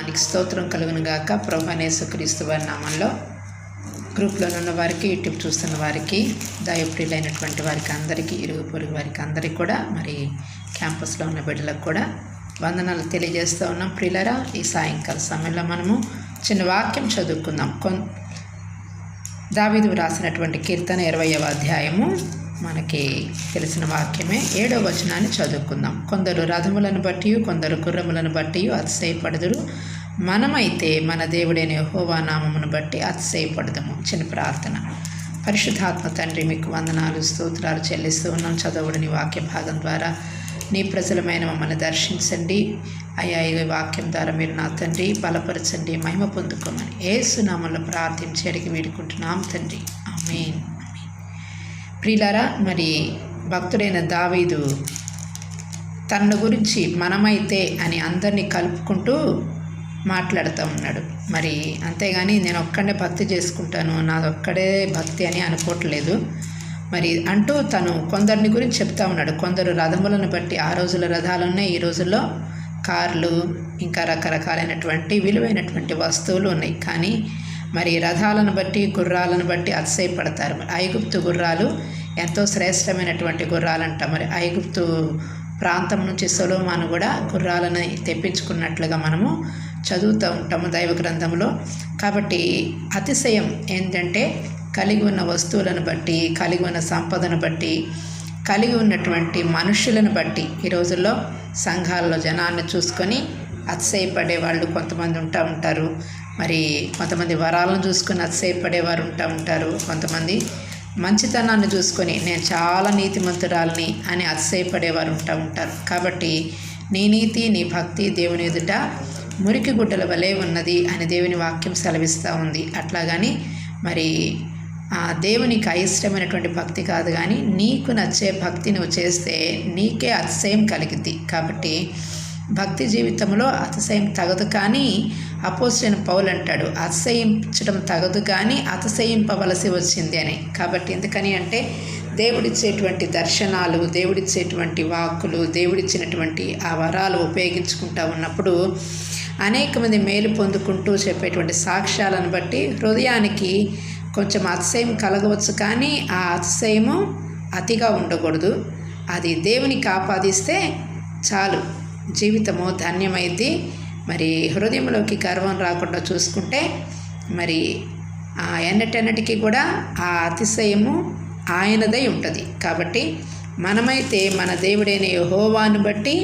నామానికి స్తోత్రం కలుగును గాక. ప్రభువైన యేసుక్రీస్తు వారి నామంలో గ్రూప్లో ఉన్న వారికి, యూట్యూబ్ చూస్తున్న వారికి, దైవప్రియులైనటువంటి వారికి అందరికీ, ఇరుగు పొరుగు వారికి అందరికీ కూడా, మరి క్యాంపస్లో ఉన్న బిడ్డలకు కూడా వందనాలు తెలియజేస్తూ ఉన్నాం. ప్రియులరా, ఈ సాయంకాల సమయంలో మనము చిన్న వాక్యం చదువుకుందాం. దావీదు రాసినటువంటి కీర్తన 20వ అధ్యాయము మనకి తెలిసిన వాక్యమే. 7వ వచనాన్ని చదువుకుందాం. కొందరు రథములను బట్టి, కొందరు గుర్రములను బట్టి అతిశయపడుదురు, మనమైతే మన దేవుడైన యెహోవా నామమును బట్టి అతిశయపడదము. చిన్న ప్రార్థన. పరిశుద్ధాత్మ తండ్రి, మీకు వందనాలు స్తోత్రాలు చెల్లిస్తూ ఉన్నాం. చదవడని వాక్య భాగం ద్వారా నీ ప్రజలమైన మమ్మల్ని దర్శించండి అయ్యా. ఈ వాక్యం ద్వారా మీరు నా తండ్రి బలపరచండి, మహిమ పొందుకోమని యేసు నామములో ప్రార్థించి అడిగి వేడుకుంటున్నాం తండ్రి, ఆమేన్. ప్రియులారా, మరి భక్తుడైన దావీదు తన గురించి మనమైతే అని అందరినీ కలుపుకుంటూ మాట్లాడుతూ ఉన్నాడు. మరి అంతేగాని నేను ఒక్కడే భక్తి చేసుకుంటాను, నాదొక్కడే భక్తి అని అనుకోవట్లేదు. మరి అంటూ తను కొందరిని గురించి చెప్తా ఉన్నాడు. కొందరు రథములను బట్టి, ఆ రోజుల రథాలు ఉన్నాయి, ఈ రోజుల్లో కార్లు, ఇంకా రకరకాలైనటువంటి విలువైనటువంటి వస్తువులు ఉన్నాయి. కానీ మరి రథాలను బట్టి, గుర్రాలను బట్టి అతిశయపడతారు. మరి ఐగుప్తు గుర్రాలు ఎంతో శ్రేష్టమైనటువంటి గుర్రాలంట. మరి ఐగుప్తు ప్రాంతం నుంచి సొలొమోను కూడా గుర్రాలను తెప్పించుకున్నట్లుగా మనము చదువుతూ ఉంటాము దైవ గ్రంథంలో. కాబట్టి అతిశయం ఏంటంటే కలిగి ఉన్న వస్తువులను బట్టి, కలిగి ఉన్న సంపదను బట్టి, కలిగి ఉన్నటువంటి మనుషులను బట్టి. ఈ రోజుల్లో సంఘాల్లో జనాన్ని చూసుకొని అతిశయపడే వాళ్ళు కొంతమంది ఉంటారు. మరి కొంతమంది వరాలను చూసుకొని అతిశయపడేవారు ఉంటారు. కొంతమంది మంచితనాన్ని చూసుకొని నేను చాలా నీతిమంతురాలని అని అతిశయపడేవారు ఉంటారు. కాబట్టి నీ నీతి, నీ భక్తి దేవుని ఎదుట మురికి గుడ్డల వలె ఉన్నది అని దేవుని వాక్యం సెలవిస్తూ ఉంది. అట్లాగని మరి దేవునికి అయిష్టమైనటువంటి భక్తి కాదు, కానీ నీకు నచ్చే భక్తి నువ్వు చేస్తే నీకే అతిశయం కలిగిద్ది. కాబట్టి భక్తి జీవితంలో అతిశయం తగదు. కానీ అపోస్తలుడైన పౌలు అంటాడు, అతిశయించడం తగదు కానీ అతిశయింపవలసి వచ్చింది అని. కాబట్టి ఎందుకని అంటే దేవుడిచ్చేటువంటి దర్శనాలు, దేవుడిచ్చేటువంటి వాక్కులు, దేవుడిచ్చినటువంటి ఆ వరాలు ఉపయోగించుకుంటూ ఉన్నప్పుడు అనేక మంది మేలు పొందుకుంటూ చెప్పేటువంటి సాక్ష్యాలను బట్టి హృదయానికి కొంచెం అతిశయం కలగవచ్చు. కానీ ఆ అతిశయము అతిగా ఉండకూడదు. అది దేవునికి ఆపాదిస్తే చాలు, జీవితము ధన్యమైంది. మరి హృదయంలోకి గర్వం రాకుండా చూసుకుంటే మరి ఎన్నటెన్నటికీ కూడా ఆ అతిశయము ఆయనదై ఉంటుంది. కాబట్టి మనమైతే మన దేవుడైన యెహోవాను బట్టి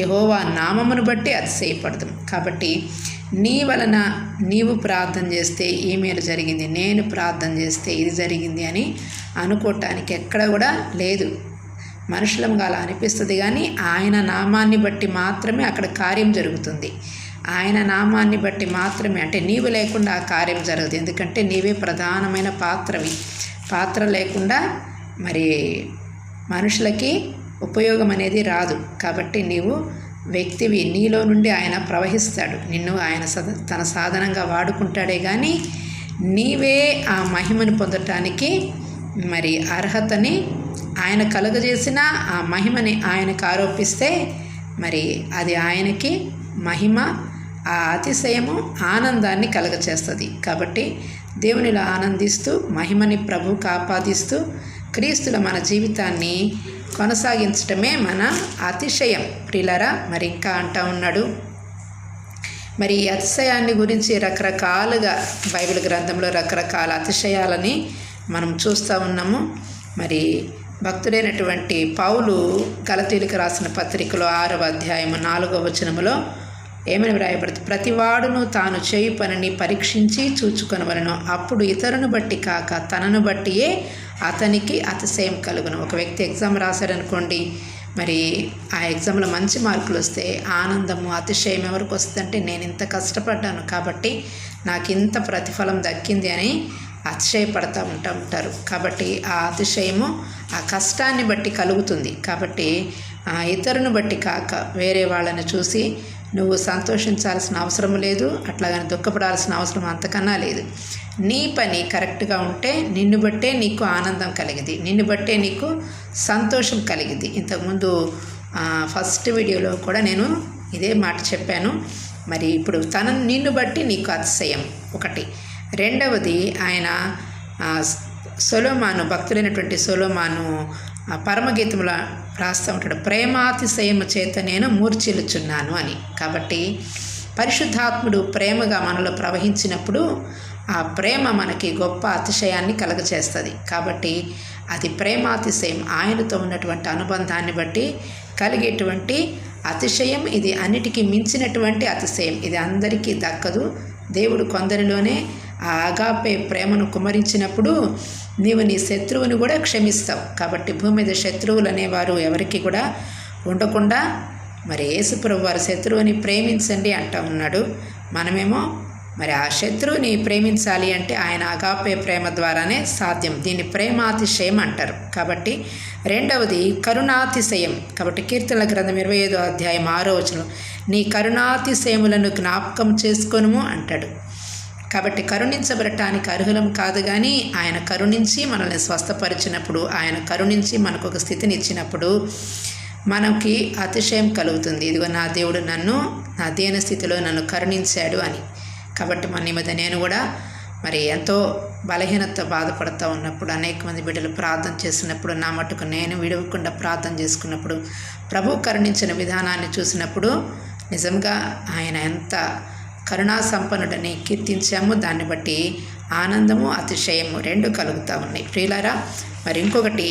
యెహోవా నామమును బట్టి అతిశయపడతాం. కాబట్టి నీ వలన నీవు ప్రార్థన చేస్తే ఈ మేలు జరిగింది, నేను ప్రార్థన చేస్తే ఇది జరిగింది అని అనుకోవటానికి ఎక్కడ కూడా లేదు. మనుషులంగా అలా అనిపిస్తుంది, కానీ ఆయన నామాన్ని బట్టి మాత్రమే అక్కడ కార్యం జరుగుతుంది. ఆయన నామాన్ని బట్టి మాత్రమే, అంటే నీవు లేకుండా ఆ కార్యం జరగదు. ఎందుకంటే నీవే ప్రధానమైన పాత్రవి. పాత్ర లేకుండా మరి మనుషులకి ఉపయోగం అనేది రాదు. కాబట్టి నీవు వ్యక్తివి, నీలో నుండి ఆయన ప్రవహిస్తాడు, నిన్ను ఆయన తన సాధనంగా వాడుకుంటాడే. కానీ నీవే ఆ మహిమను పొందటానికి మరి అర్హతని ఆయన కలుగజేసిన ఆ మహిమని ఆయనకు ఆరోపిస్తే మరి అది ఆయనకి మహిమ, ఆ అతిశయము ఆనందాన్ని కలుగచేస్తుంది. కాబట్టి దేవునిలో ఆనందిస్తూ మహిమని ప్రభువుకు ఆపాదిస్తూ క్రీస్తులో మన జీవితాన్ని కొనసాగించటమే మన అతిశయం. ప్రియులారా, మరి ఇంకా అంటా ఉన్నాడు. మరి ఈ అతిశయాన్ని గురించి రకరకాలుగా బైబిల్ గ్రంథంలో రకరకాల అతిశయాలని మనం చూస్తూ ఉన్నాము. మరి భక్తుడైనటువంటి పౌలు గలతీయులకు రాసిన పత్రికలో 6వ అధ్యాయము 4వ వచనములో ఏమని వ్రాయబడుతుంది? ప్రతివాడును తాను చేయు పనిని పరీక్షించి చూచుకొనవలెను, అప్పుడు ఇతరును బట్టి కాక తనను బట్టియే అతనికి అతిశయం కలుగును. ఒక వ్యక్తి ఎగ్జామ్ రాశాడనుకోండి, మరి ఆ ఎగ్జామ్లో మంచి మార్కులు వస్తే ఆనందము, అతిశయం ఎవరికి వస్తుందంటే నేను ఇంత కష్టపడ్డాను కాబట్టి నాకు ఇంత ప్రతిఫలం దక్కింది అని అతిశయపడతా ఉంటారు. కాబట్టి ఆ అతిశయము ఆ కష్టాన్ని బట్టి కలుగుతుంది. కాబట్టి ఇతరుని బట్టి కాక వేరే వాళ్ళని చూసి నువ్వు సంతోషించాల్సిన అవసరం లేదు, అట్లాగని దుఃఖపడాల్సిన అవసరం అంతకన్నా లేదు. నీ పని కరెక్ట్గా ఉంటే నిన్ను బట్టే నీకు ఆనందం కలిగింది, నిన్ను బట్టే నీకు సంతోషం కలిగింది. ఇంతకుముందు ఫస్ట్ వీడియోలో కూడా నేను ఇదే మాట చెప్పాను. మరి ఇప్పుడు నిన్ను బట్టి నీకు అతిశయం ఒకటి. రెండవది ఆయన సొలొమోను, భక్తుడైనటువంటి సొలొమోను పరమగీతముల రాస్తూ ఉంటాడు, ప్రేమాతిశయము చేత నేను మూర్ఛిల్లుచున్నాను అని. కాబట్టి పరిశుద్ధాత్ముడు ప్రేమగా మనలో ప్రవహించినప్పుడు ఆ ప్రేమ మనకి గొప్ప అతిశయాన్ని కలగచేస్తుంది. కాబట్టి అది ప్రేమాతిశయం, ఆయనతో ఉన్నటువంటి అనుబంధాన్ని బట్టి కలిగేటువంటి అతిశయం. ఇది అన్నిటికీ మించినటువంటి అతిశయం. ఇది అందరికీ దక్కదు. దేవుడు కొందరిలోనే ఆ అగాపే ప్రేమను కుమరించినప్పుడు నీవు నీ శత్రువుని కూడా క్షమిస్తావు. కాబట్టి భూమి మీద శత్రువులు అనేవారు ఎవరికి కూడా ఉండకుండా మరి యేసుప్రభు వారి శత్రువుని ప్రేమించండి అంటూ ఉన్నాడు. మనమేమో మరి ఆ శత్రువుని ప్రేమించాలి అంటే ఆయన అగాపే ప్రేమ ద్వారానే సాధ్యం. దీన్ని ప్రేమాతిశయం అంటారు. కాబట్టి రెండవది కరుణాతిశయం. కాబట్టి కీర్తనల గ్రంథం 25వ అధ్యాయం 6వ వచనం, నీ కరుణాతిశయములను జ్ఞాపకం చేసుకొనుము అంటాడు. కాబట్టి కరుణించబడటానికి అర్హులం కాదు, కానీ ఆయన కరుణించి మనల్ని స్వస్థపరిచినప్పుడు, ఆయన కరుణించి మనకు ఒక స్థితిని ఇచ్చినప్పుడు మనకి అతిశయం కలుగుతుంది. ఇదిగో నా దేవుడు నా దీన స్థితిలో నన్ను కరుణించాడు అని. కాబట్టి మన మీద నేను కూడా మరి ఎంతో బలహీనత బాధపడుతూ ఉన్నప్పుడు, అనేక మంది బిడ్డలు ప్రార్థన చేసినప్పుడు, నా మట్టుకు నేను విడవకుండా ప్రార్థన చేసుకున్నప్పుడు, ప్రభు కరుణించిన విధానాన్ని చూసినప్పుడు నిజంగా ఆయన ఎంత కరుణా సంపన్నుడని కీర్తించాము. దాన్ని బట్టి ఆనందము అతిశయము రెండు కలుగుతూ ఉన్నాయి ప్రియులారా. మరి ఇంకొకటి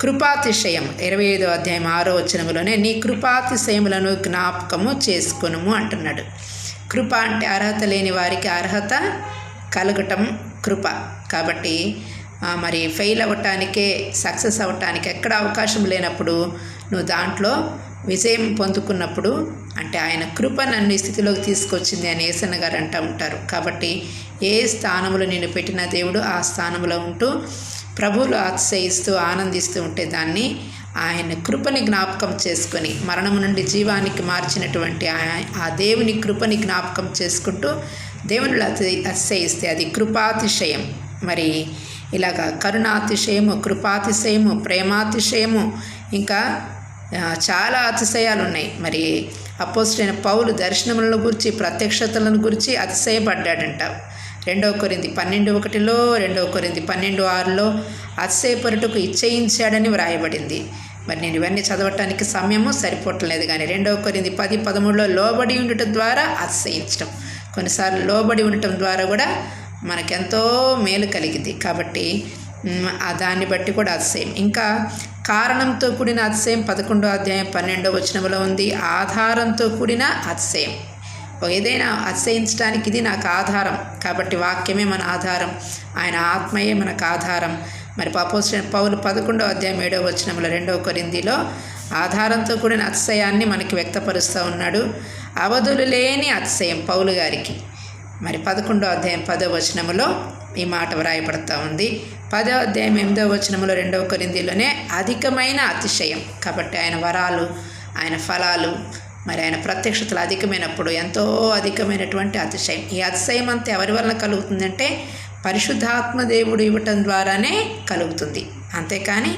కృపాతిశయం. 25వ అధ్యాయం 6వ వచనములోనే నీ కృపాతిశయములను జ్ఞాపకము చేసుకొనుము అంటున్నాడు. కృప అంటే అర్హత లేని వారికి అర్హత కలగటం కృప. కాబట్టి మరి ఫెయిల్ అవ్వటానికే, సక్సెస్ అవ్వటానికి ఎక్కడ అవకాశం లేనప్పుడు నువ్వు దాంట్లో విజయం పొందుకున్నప్పుడు అంటే ఆయన కృప నన్ను ఈ స్థితిలోకి తీసుకొచ్చింది అని యేసన్న గారు అంటూ ఉంటారు. కాబట్టి ఏ స్థానంలో నేను పెట్టిన దేవుడు ఆ స్థానంలో ఉంటూ ప్రభువులు అతిశయిస్తూ ఆనందిస్తూ ఉంటే దాన్ని ఆయన కృపని జ్ఞాపకం చేసుకొని మరణం నుండి జీవానికి మార్చినటువంటి ఆ దేవుని కృపని జ్ఞాపకం చేసుకుంటూ దేవునిలో అతిశయిస్తే అది కృపాతిశయం. మరి ఇలాగా కరుణాతిశయము, కృపాతిశయము, ప్రేమాతిశయము, ఇంకా చాలా అతిశయాలు ఉన్నాయి. మరి అపోస్తలుడైన పౌలు దర్శనములను గురించి, ప్రత్యక్షతలను గురించి అతిశయపడ్డాడంట. 2 కొరింథీ 12:1, 2 కొరింథీ 12:6 అతిశయపరుటకు ఇచ్చయించాడని వ్రాయబడింది. మరి నేను ఇవన్నీ చదవటానికి సమయము సరిపోవట్లేదు, కానీ 2 కొరింథీ 10:13 లోబడి ఉండటం ద్వారా అతిశయించడం. కొన్నిసార్లు లోబడి ఉండటం ద్వారా కూడా మనకెంతో మేలు కలిగింది. కాబట్టి దాన్ని బట్టి కూడా అతిశయం. ఇంకా కారణంతో కూడిన అతిశయం 11వ అధ్యాయం 12వ వచనంలో ఉంది. ఆధారంతో కూడిన అతిశయం. ఏదైనా అతిశయించడానికి ఇది నాకు ఆధారం. కాబట్టి వాక్యమే మన ఆధారం, ఆయన ఆత్మయే మనకు ఆధారం. మరి అపోస్తలుడైన పౌలు 11వ అధ్యాయం 7వ వచనంలో 2 కొరింథీలో ఆధారంతో కూడిన అతిశయాన్ని మనకి వ్యక్తపరుస్తూ ఉన్నాడు. అవధులు లేని అతిశయం పౌలు గారికి. మరి 11వ అధ్యాయం 10వ వచనంలో ఈ మాట వ్రాయబడుతూ ఉంది. 10వ అధ్యాయం 8వ వచనంలో 2 కొరింథీలోనే అధికమైన అతిశయం. కాబట్టి ఆయన వరాలు, ఆయన ఫలాలు, మరి ఆయన ప్రత్యక్షతలు అధికమైనప్పుడు ఎంతో అధికమైనటువంటి అతిశయం. ఈ అతిశయం అంతా ఎవరి వలన కలుగుతుందంటే పరిశుద్ధాత్మ దేవుడు ఇవ్వటం ద్వారానే కలుగుతుంది. అంతేకాని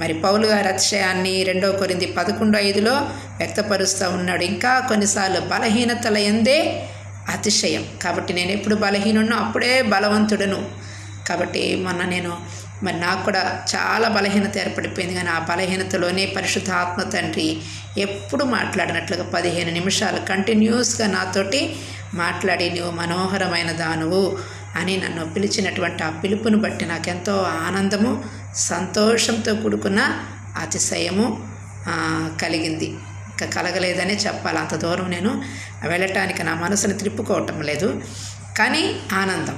మరి పౌలు గారి అతిశయాన్ని 2 కొరింథీ 11:5 వ్యక్తపరుస్తూ ఉన్నాడు. ఇంకా కొన్నిసార్లు బలహీనతల యందే అతిశయం. కాబట్టి నేను ఎప్పుడు బలహీనున్నో అప్పుడే బలవంతుడను. కాబట్టి మరి నాకు కూడా చాలా బలహీనత ఏర్పడిపోయింది, కానీ ఆ బలహీనతలోనే పరిశుద్ధాత్మ తండ్రి ఎప్పుడు మాట్లాడినట్లుగా 15 నిమిషాలు కంటిన్యూస్గా నాతోటి మాట్లాడి నువ్వు మనోహరమైన దానువు అని నన్ను పిలిచినటువంటి ఆ పిలుపును బట్టి నాకెంతో ఆనందము, సంతోషంతో కూడుకున్న అతిశయము కలిగింది. ఇంకా కలగలేదనే చెప్పాలి. అంత దూరం నేను వెళ్ళటానికి నా మనసును త్రిప్పుకోవటం లేదు, కానీ ఆనందం.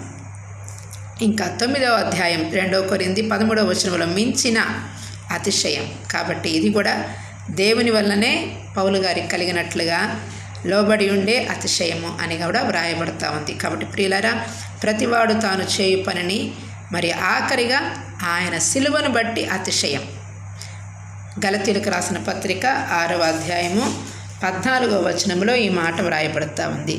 ఇంకా 9వ అధ్యాయం 2 కొరింథీ 13వ వచనంలో మించిన అతిశయం. కాబట్టి ఇది కూడా దేవుని వల్లనే పౌలు గారికి కలిగినట్లుగా లోబడి ఉండే అతిశయము అని కూడా వ్రాయబడతా ఉంది. కాబట్టి ప్రియులారా, ప్రతివాడు తాను చేయు పనిని, మరి ఆఖరిగా ఆయన సిలువను బట్టి అతిశయం. గలతీయులకు రాసిన పత్రిక 6వ అధ్యాయము 14వ వచనంలో ఈ మాట వ్రాయబడతా ఉంది.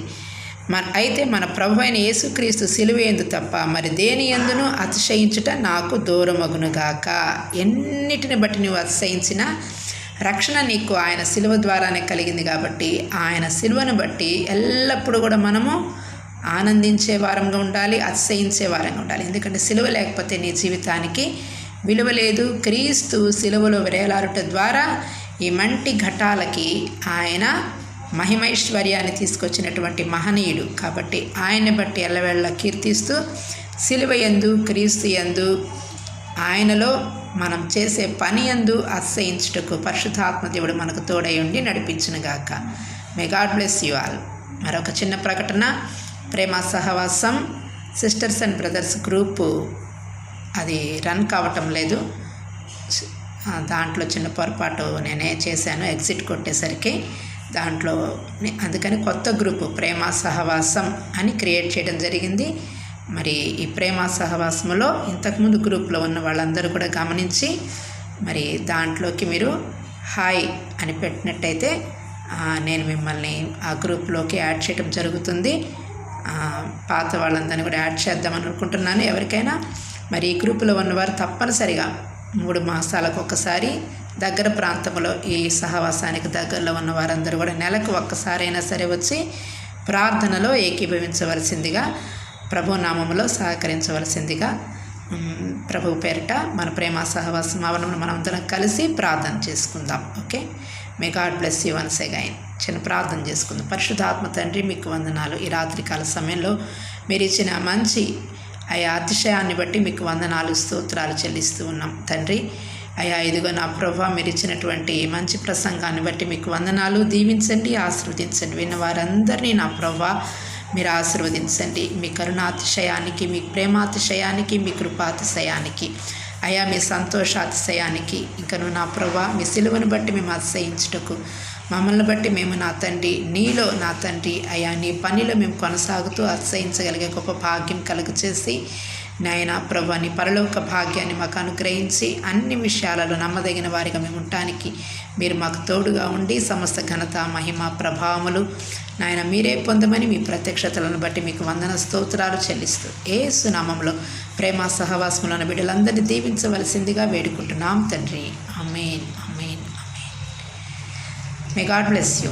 అయితే మన ప్రభు అయిన యేసుక్రీస్తు సిలువేందు తప్ప మరి దేని యందును అతిశయించుట నాకు దూరమగునుగాక. ఎన్నిటిని బట్టి నువ్వు అతిశయించినా రక్షణ నీకు ఆయన సిలువ ద్వారానే కలిగింది కాబట్టి ఆయన సిలువను బట్టి ఎల్లప్పుడూ కూడా మనము ఆనందించే వారంగా ఉండాలి, అతిశయించే వారంగా ఉండాలి. ఎందుకంటే సిలువ లేకపోతే నీ జీవితానికి విలువ లేదు. క్రీస్తు సిలువలో వేలాడుట ద్వారా ఈ మంటి ఘటాలకి ఆయన మహిమైశ్వర్యాన్ని తీసుకొచ్చినటువంటి మహనీయుడు కాబట్టి ఆయన్ని బట్టి ఎల్లవేళ కీర్తిస్తూ సిలువ యందు, క్రీస్తు యందు, ఆయనలో మనం చేసే పని యందు అతిశయించుటకు పరిశుద్ధాత్మ దేవుడు మనకు తోడై ఉండి నడిపించునుగాక. మే గాడ్ బ్లెస్ యు ఆల్. మరొక చిన్న ప్రకటన. ప్రేమ సహవాసం సిస్టర్స్ అండ్ బ్రదర్స్ గ్రూపు అది రన్ కావటం లేదు. దాంట్లో చిన్న పొరపాటు నేనే చేశాను ఎగ్జిట్ కొట్టేసరికి. దాంట్లో అందుకని కొత్త గ్రూపు ప్రేమ సహవాసం అని క్రియేట్ చేయడం జరిగింది. మరి ఈ ప్రేమ సహవాసంలో ఇంతకుముందు గ్రూప్లో ఉన్న వాళ్ళందరూ కూడా గమనించి మరి దాంట్లోకి మీరు హాయ్ అని పెట్టినట్టయితే నేను మిమ్మల్ని ఆ గ్రూప్లోకి యాడ్ చేయడం జరుగుతుంది. పాత వాళ్ళందరినీ కూడా యాడ్ చేద్దామని అనుకుంటున్నాను. ఎవరికైనా మరి ఈ గ్రూపులో ఉన్నవారు తప్పనిసరిగా 3 మాసాలకు ఒకసారి దగ్గర ప్రాంతంలో ఈ సహవాసానికి దగ్గరలో ఉన్న వారందరూ కూడా నెలకు ఒక్కసారైనా సరే వచ్చి ప్రార్థనలో ఏకీభవించవలసిందిగా, ప్రభు నామములో సహకరించవలసిందిగా ప్రభు పేరిట మన ప్రేమ సహవాసం అవనంలో మనమందరం కలిసి ప్రార్థన చేసుకుందాం. Okay, May god bless you once again. చిన్న ప్రార్థన చేసుకుందాం. పరిశుద్ధాత్మ తండ్రి, మీకు వందనాలు. ఈ రాత్రికాల సమయంలో మీరు ఇచ్చిన మంచి అయా అతిశయాన్ని బట్టి మీకు వందనాలు, స్తోత్రాలు చెల్లిస్తూ ఉన్నాం తండ్రి. అయా ఇదిగో నా ప్రభా, మీరు ఇచ్చినటువంటి మంచి ప్రసంగాన్ని బట్టి మీకు వందనాలు. దీవించండి, ఆశీర్వదించండి. విన్న వారందరినీ నా ప్రభా మీరు ఆశీర్వదించండి. మీ కరుణాతిశయానికి, మీ ప్రేమాతిశయానికి, మీ కృపాతిశయానికి, అయా మీ సంతోషాతిశయానికి, ఇంకను నా ప్రభా మీ సిలువను బట్టి మేము అతిశయించుటకు, మమ్మల్ని బట్టి మేము నా తండ్రి నీలో నా తండ్రి అయా నీ పనిలో మేము కొనసాగుతూ అతిశయించగలిగే గొప్ప భాగ్యం కలుగచేసి నాయన ప్రభా నీ పరలోక భాగ్యాన్ని మాకు అనుగ్రహించి అన్ని విషయాలలో నమ్మదగిన వారిగా మేము ఉండటానికి మీరు మాకు తోడుగా ఉండి సమస్త ఘనత, మహిమ, ప్రభావములు నాయన మీరే పొందమని మీ ప్రత్యక్షతలను బట్టి మీకు వందన స్తోత్రాలు చెల్లిస్తూ యేసు నామములో ప్రేమ సహవాసములను బిడ్డలందరినీ దీవించవలసిందిగా వేడుకుంటున్నాం తండ్రి. Amen, amen, amen. May god bless you.